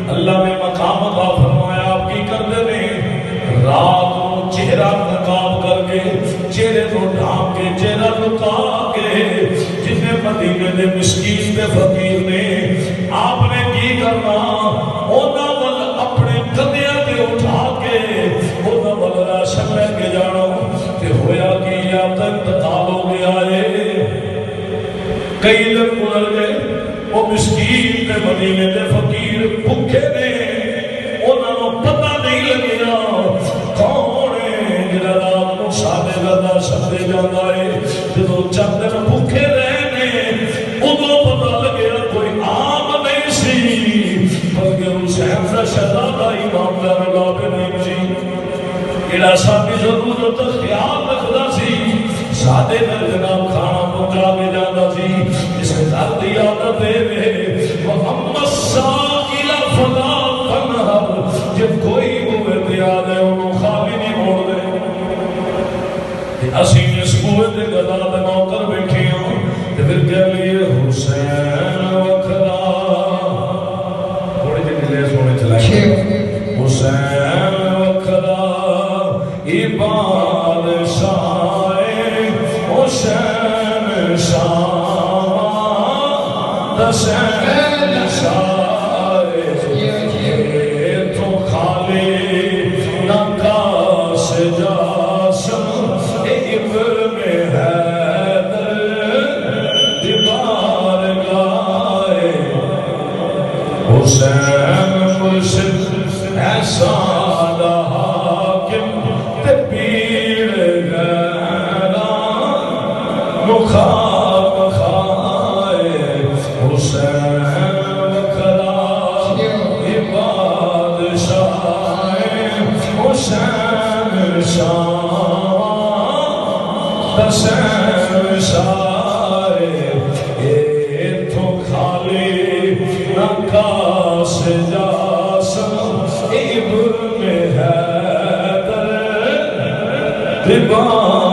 اللہ نے مقام عطا فرمایا آپ کی کردے نے رات کو چہرہ نقاب کر کے چہرے کو ڈھانپ کے چہرہ لکا کے جتنے مدینے دے مسکین دے فقیر نے آپ نے کی کرنا اونا ول اپنے کندیاں تے اٹھا کے اونا ول راشن لے کے جانا تے ہویا کہ یا تو انتقال ہو گیا ہے کئی دن گزر گئے وہ مسکین دے مدینے دے فقیر بھوکے نے انہوں نے پتہ نہیں لگیا کون ہے جڑا رات کو سادے گدا سدے جاتا ہے جدو چند دن بھوکے رہے ادو پتہ لگیا کوئی عام نہیں سی بلکہ حسین کا شہزادہ امام زین العابدین سی جڑا ساری ضرورت خیال رکھتا سی سادے دل جناب کھانا پہنچا کے جاتا سی اس گھر کی عادت ہے وہ اما السائل فلا تنہر جب کوئی بوئے تے آ جائے انہوں خالی نہیں موڑ دے اسی اس بوئے تے گدا دے نوکر بیٹھے ہوں تے پھر کہہ لیے حسین وکھرا تھوڑی جی دلے سونے چلائیں حسین وکھرا بادشاہ حسین شاہ حسین شاہ تو خالی نقاش جاسم ابن حیدر دیوار گائے حسین مرشد ایسا مخاب خائے حسین وکھرا بادشاہ حسین شاہ حسین شاہ تو خالی نقاش جاسم ابن حیدر دیوار